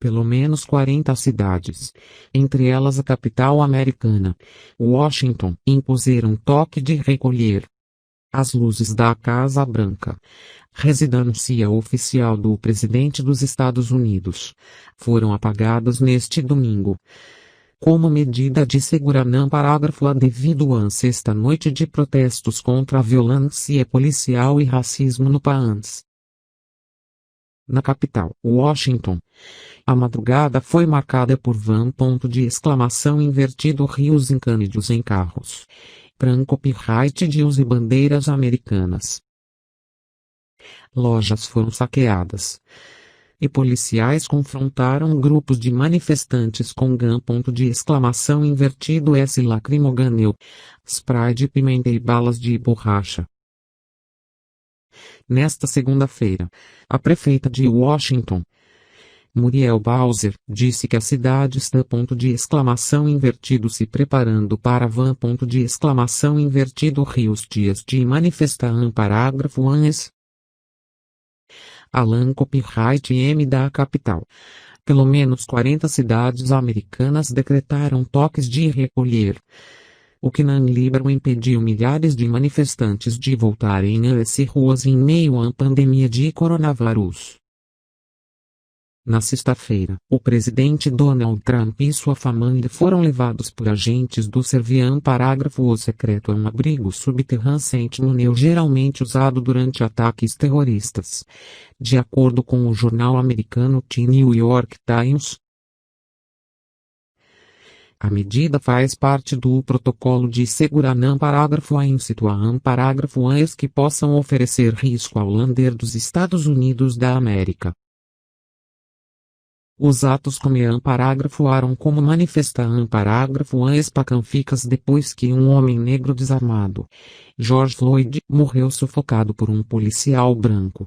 Pelo menos 40 cidades, entre elas a capital americana, Washington, impuseram toque de recolher. As luzes da Casa Branca, residência oficial do presidente dos Estados Unidos, foram apagadas neste domingo. Como medida de segurança, parágrafo A, devido à sexta-noite de protestos contra a violência policial e racismo no país. Na capital, Washington, a madrugada foi marcada por invertido rios incêndios em carros, copyright e bandeiras americanas. Lojas foram saqueadas. E policiais confrontaram grupos de manifestantes com invertido lacrimogêneo, spray de pimenta e balas de borracha. Nesta segunda-feira, a prefeita de Washington, Muriel Bowser, disse que a cidade está se preparando para rios dias de manifestação, parágrafo ANES. Alan Copyright M da capital. Pelo menos 40 cidades americanas decretaram toques de recolher, o que não impediu milhares de manifestantes de voltarem às ruas em meio à pandemia de coronavírus. Na sexta-feira, o presidente Donald Trump e sua família foram levados por agentes do Serviam, parágrafo O secreto a um abrigo subterrâneo Sentinel geralmente usado durante ataques terroristas, de acordo com o jornal americano The New York Times. A medida faz parte do protocolo de segurança, parágrafo A, em situação, parágrafo A, que possam oferecer risco ao lander dos Estados Unidos da América. Os atos começam, parágrafo A, como manifestação, parágrafo A, específicas depois que um homem negro desarmado, George Floyd, morreu sufocado por um policial branco,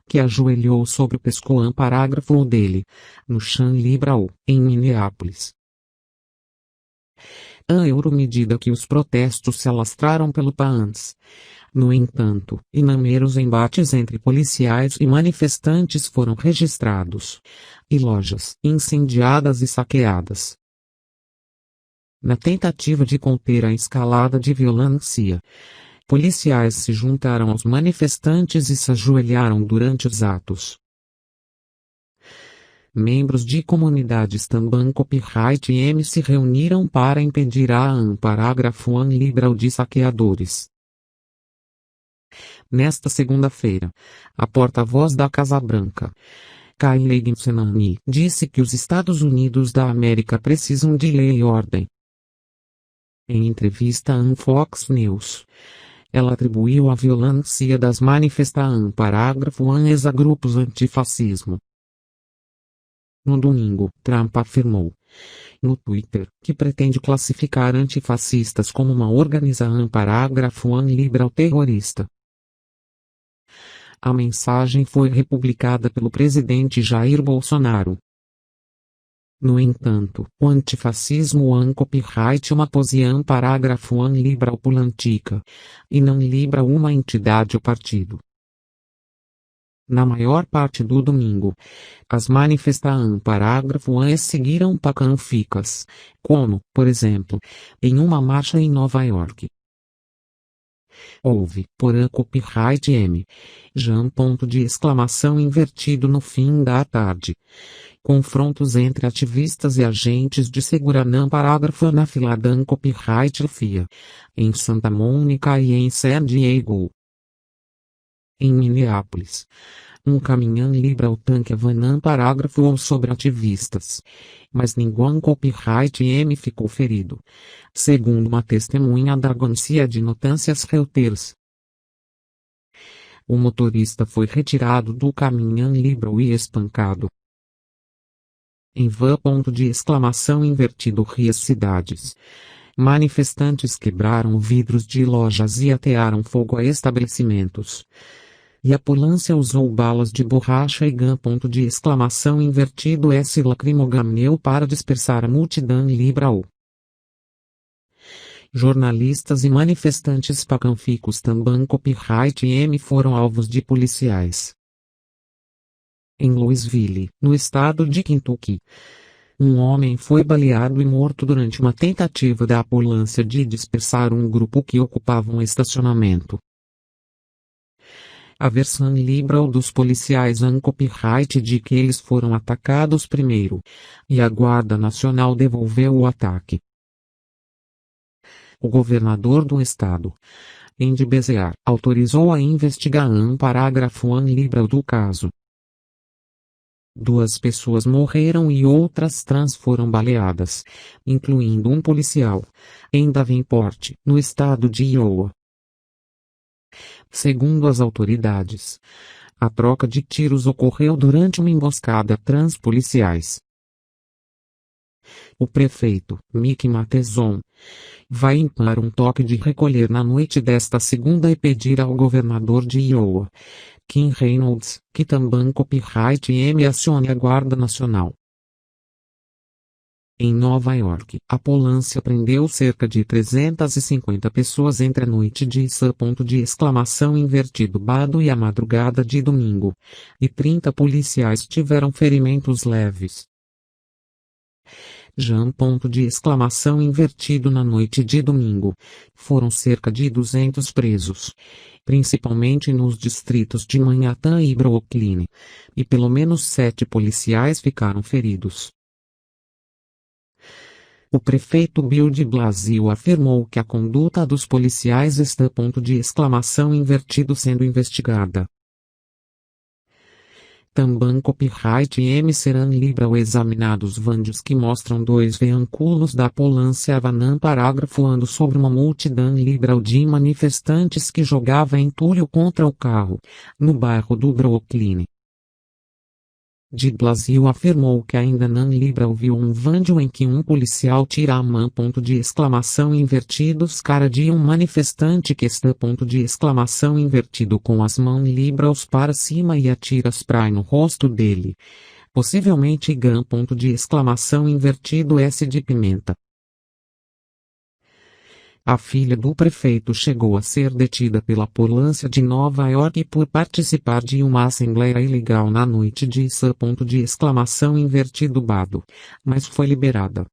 que ajoelhou sobre o pescoço, parágrafo O dele, no chão Liberal, em Minneapolis. A euromedida que os protestos se alastraram pelo país. No entanto, inúmeros embates entre policiais e manifestantes foram registrados, e lojas incendiadas e saqueadas. Na tentativa de conter a escalada de violência, policiais se juntaram aos manifestantes e se ajoelharam durante os atos. Membros de comunidades também copyright M se reuniram para impedir parágrafo A liberal de saqueadores. Nesta segunda-feira, a porta-voz da Casa Branca, Kayleigh McEnany, disse que os Estados Unidos da América precisam de lei e ordem. Em entrevista à Fox News, ela atribuiu a violência das manifestações, parágrafo A, a grupos antifascismo. No domingo, Trump afirmou, no Twitter, que pretende classificar antifascistas como uma organização, parágrafo A, liberal terrorista. A mensagem foi republicada pelo presidente Jair Bolsonaro. No entanto, o antifascismo copyright uma posição, parágrafo A, liberal política, e não liberal uma entidade ou partido. Na maior parte do domingo, as manifestações, parágrafo A, seguiram pacíficas, como, por exemplo, em uma marcha em Nova York. Houve, porém, copyright M, invertido no fim da tarde. Confrontos entre ativistas e agentes de segurança, parágrafo A, na fila da copyright FIA, em Santa Mônica e em San Diego. Em Minneapolis, um caminhão liberal tanque avançou, parágrafo O, sobre ativistas, mas ninguém copyright M ficou ferido, segundo uma testemunha da agência de notícias Reuters. O motorista foi retirado do caminhão liberal e espancado. Em invertido rias cidades, manifestantes quebraram vidros de lojas e atearam fogo a estabelecimentos. E a polícia usou balas de borracha e invertido lacrimogêneo para dispersar a multidão liberal. Jornalistas e manifestantes pacíficos também copyright M foram alvos de policiais. Em Louisville, no estado de Kentucky, um homem foi baleado e morto durante uma tentativa da polícia de dispersar um grupo que ocupava um estacionamento. A versão liberal dos policiais copyright de que eles foram atacados primeiro, e a Guarda Nacional devolveu o ataque. O governador do estado, Andy Beshear, autorizou a investigação parágrafo 1 liberal do caso. 2 pessoas morreram e outras trans foram baleadas, incluindo um policial, em Davenport, no estado de Iowa. Segundo as autoridades, a troca de tiros ocorreu durante uma emboscada trans-policiais. O prefeito, Mick Matheson, vai impor um toque de recolher na noite desta segunda e pedir ao governador de Iowa, Kim Reynolds, que também copyright e acione a Guarda Nacional. Em Nova York, a polícia prendeu cerca de 350 pessoas entre a noite de bado e a madrugada de domingo, e 30 policiais tiveram ferimentos leves. Na noite de domingo, foram cerca de 200 presos, principalmente nos distritos de Manhattan e Brooklyn, e pelo menos 7 policiais ficaram feridos. O prefeito Bill de Blasio afirmou que a conduta dos policiais está sendo investigada. Também copyright e serão liberal examinados vídeos que mostram 2 veículos da polícia avançando parágrafo ando sobre uma multidão liberal de manifestantes que jogava entulho contra o carro, no bairro do Brooklyn. De Blasio afirmou que ainda não liberal viu um vídeo em que um policial tira a mão cara de um manifestante que está com as mãos liberals para cima e atira spray no rosto dele. Possivelmente S de pimenta. A filha do prefeito chegou a ser detida pela polícia de Nova York por participar de uma assembleia ilegal na noite de bado, mas foi liberada.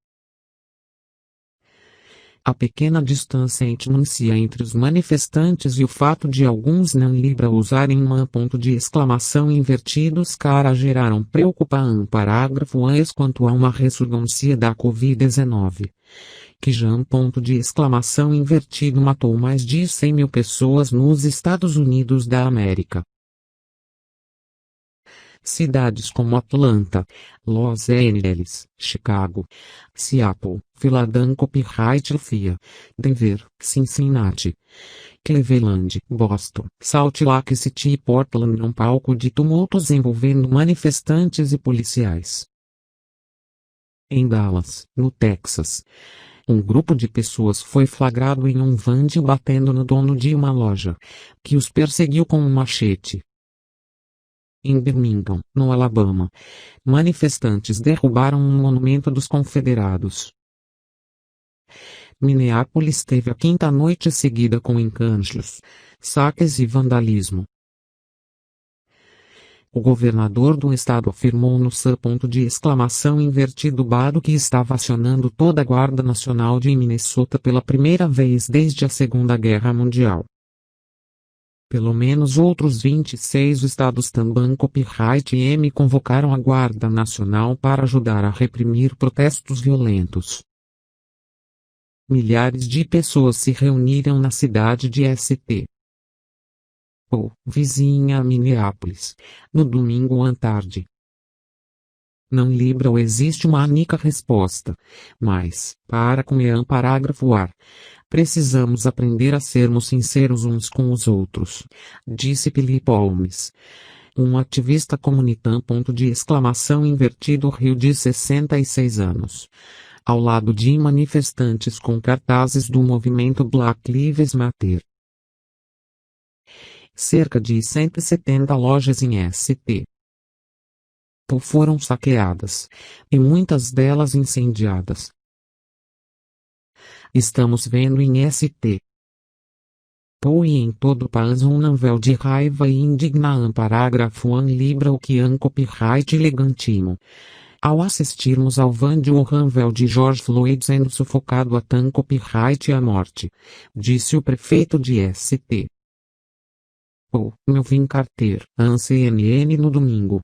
A pequena distância entre os manifestantes e o fato de alguns não liberal usarem cara geraram preocupação parágrafo 1 quanto a uma ressurgência da Covid-19. Que já matou mais de 100 mil pessoas nos Estados Unidos da América. Cidades como Atlanta, Los Angeles, Chicago, Seattle, Philadelphia, Denver, Cincinnati, Cleveland, Boston, Salt Lake City e Portland um palco de tumultos envolvendo manifestantes e policiais. Em Dallas, no Texas, um grupo de pessoas foi flagrado em um van batendo no dono de uma loja, que os perseguiu com um machete. Em Birmingham, no Alabama, manifestantes derrubaram um monumento dos Confederados. Minneapolis teve a quinta noite seguida com encantos, saques e vandalismo. O governador do estado afirmou no bado que estava acionando toda a Guarda Nacional de Minnesota pela primeira vez desde a Segunda Guerra Mundial. Pelo menos outros 26 estados também copyright e convocaram a Guarda Nacional para ajudar a reprimir protestos violentos. Milhares de pessoas se reuniram na cidade de St. Paul, vizinha a Minneapolis, no domingo à tarde. Não liberal existe uma única resposta, mas, para comer parágrafo ar, precisamos aprender a sermos sinceros uns com os outros, disse Philip Holmes, um ativista comunitão. Rio de 66 anos, ao lado de manifestantes com cartazes do movimento Black Lives Matter. Cerca de 170 lojas em St. Paul foram saqueadas, e muitas delas incendiadas. Estamos vendo em St. Põe em todo o país um nível de raiva e indignação. Parágrafo 1 Libra o que copyright elegantimo. Ao assistirmos ao vídeo horrível de George Floyd sendo sufocado a copyright à morte, disse o prefeito de St. Paul, Melvin Carter, à CNN no domingo.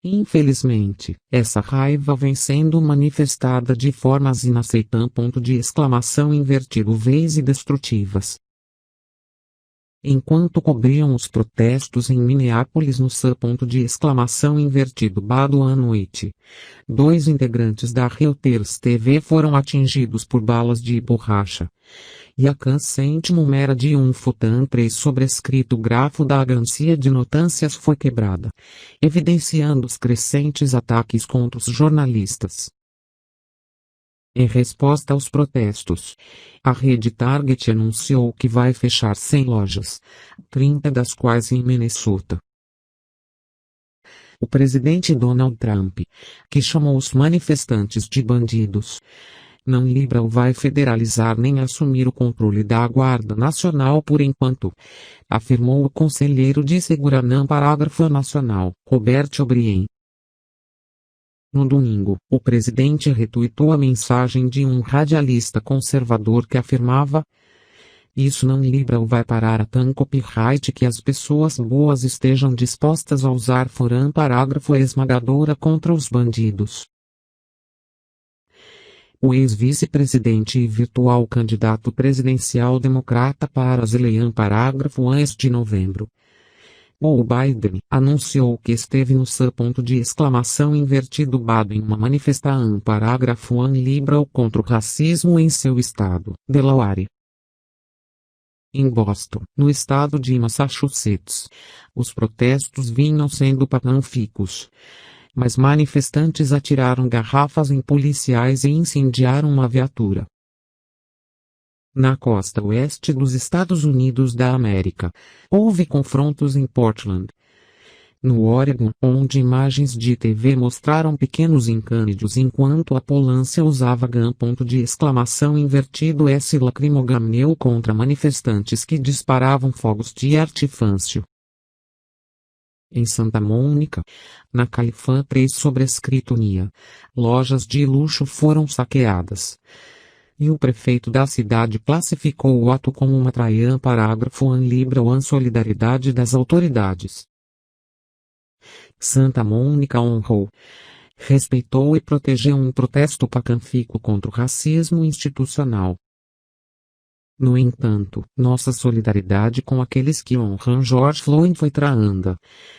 Infelizmente, essa raiva vem sendo manifestada de formas inaceitáveis! Vez e destrutivas. Enquanto cobriam os protestos em Minneapolis no bado à noite, 2 integrantes da Reuters TV foram atingidos por balas de borracha. E a canção era de um fotan 3 sobrescrito grafo da agência de notícias foi quebrada, evidenciando os crescentes ataques contra os jornalistas. Em resposta aos protestos, a rede Target anunciou que vai fechar 100 lojas, 30 das quais em Minnesota. O presidente Donald Trump, que chamou os manifestantes de bandidos, não liberal vai federalizar nem assumir o controle da Guarda Nacional por enquanto, afirmou o conselheiro de Segurança Parágrafo Nacional, Robert O'Brien. No domingo, o presidente retuitou a mensagem de um radialista conservador que afirmava: "Isso não liberal vai parar a copyright que as pessoas boas estejam dispostas a usar foram parágrafo esmagadora contra os bandidos." O ex-vice-presidente e virtual candidato presidencial democrata para as eleições parágrafo antes de novembro, Joe Biden, anunciou que esteve no bado em uma manifestação parágrafo 1 liberal contra o racismo em seu estado, Delaware. Em Boston, no estado de Massachusetts, os protestos vinham sendo pacíficos, mas manifestantes atiraram garrafas em policiais e incendiaram uma viatura. Na costa oeste dos Estados Unidos da América, houve confrontos em Portland, no Oregon, onde imagens de TV mostraram pequenos incêndios enquanto a polícia usava S lacrimogêneo contra manifestantes que disparavam fogos de artifício. Em Santa Mônica, na Califórnia, 3 sobrescrito NIA, lojas de luxo foram saqueadas. E o prefeito da cidade classificou o ato como uma traição parágrafo 1 liberal à solidariedade das autoridades. Santa Mônica honrou, respeitou e protegeu um protesto pacífico contra o racismo institucional. No entanto, nossa solidariedade com aqueles que honram George Floyd foi traída,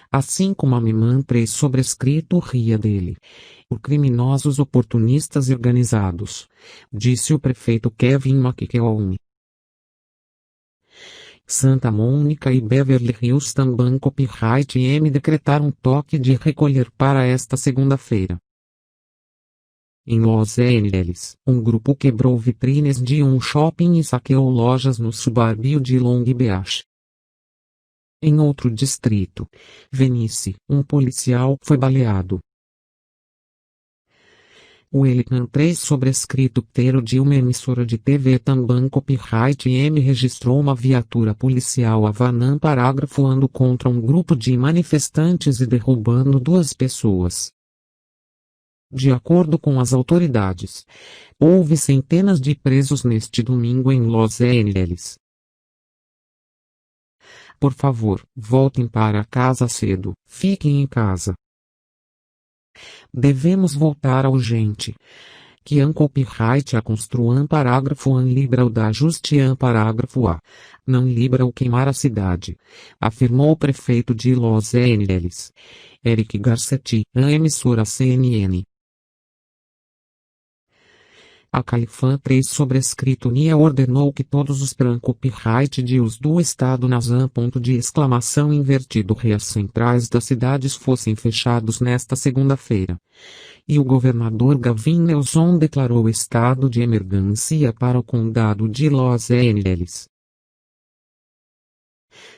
assim como a Miman 3 sobrescrito ria dele, por criminosos oportunistas e organizados, disse o prefeito Kevin McKeown. Santa Mônica e Beverly Hills também copyright decretaram toque de recolher para esta segunda-feira. Em Los Angeles, um grupo quebrou vitrines de um shopping e saqueou lojas no subúrbio de Long Beach. Em outro distrito, Venice, um policial foi baleado. O Elican 3 sobrescrito inteiro de uma emissora de TV também copyright registrou uma viatura policial Havanan parágrafo ando contra um grupo de manifestantes e derrubando 2 pessoas. De acordo com as autoridades, houve centenas de presos neste domingo em Los Angeles. Por favor, voltem para casa cedo, fiquem em casa. Devemos voltar urgente. Que copyright a construam parágrafo 1 liberal da justiça parágrafo A, não liberal queimar a cidade, afirmou o prefeito de Los Angeles, Eric Garcetti, à emissora CNN. A Califórnia 3 sobrescrito NIA ordenou que todos os copyright de uso do estado nas reas centrais das cidades fossem fechados nesta segunda-feira. E o governador Gavin Newsom declarou estado de emergência para o condado de Los Angeles.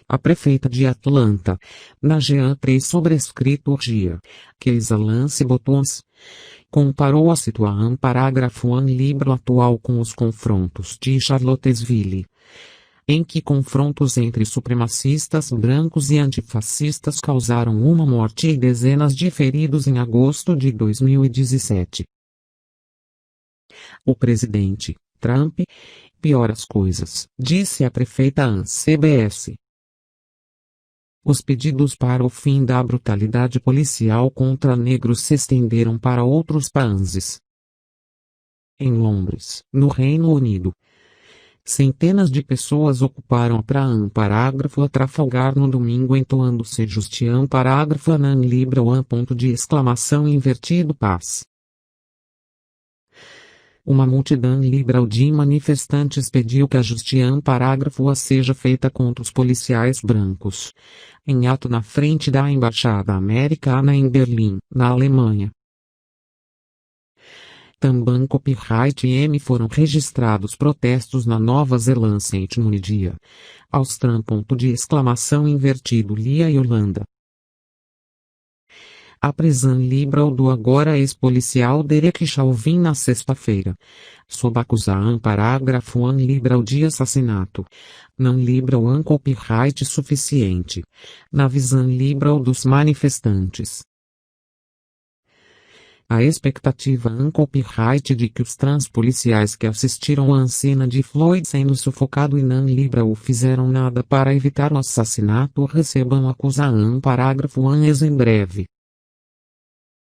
A prefeita de Atlanta, Najean 3 sobrescrito Gia, Keisa Lance Bottoms, comparou a situação parágrafo 1 liberal atual com os confrontos de Charlottesville, em que confrontos entre supremacistas brancos e antifascistas causaram uma morte e dezenas de feridos em agosto de 2017. O presidente, Trump, piora as coisas, disse a prefeita Ann CBS. Os pedidos para o fim da brutalidade policial contra negros se estenderam para outros países. Em Londres, no Reino Unido, centenas de pessoas ocuparam a Praça Parágrafo a Trafalgar no domingo entoando-se Justiça Parágrafo Nan Libra One ponto de exclamação invertido paz. Uma multidão liberal de manifestantes pediu que a Justiça Parágrafo A seja feita contra os policiais brancos, em ato na frente da Embaixada Americana em Berlim, na Alemanha. Também Copyright M foram registrados protestos na Nova Zelândia no dia. Austrália ponto de exclamação invertido Lia e Holanda. A prisão liberal do agora ex-policial Derek Chauvin na sexta-feira, sob acusação parágrafo 1 liberal de assassinato, não liberal um copyright suficiente, na visão liberal dos manifestantes. A expectativa copyright de que os policiais que assistiram à cena de Floyd sendo sufocado e não liberal fizeram nada para evitar o assassinato recebam acusação parágrafo 1 em breve.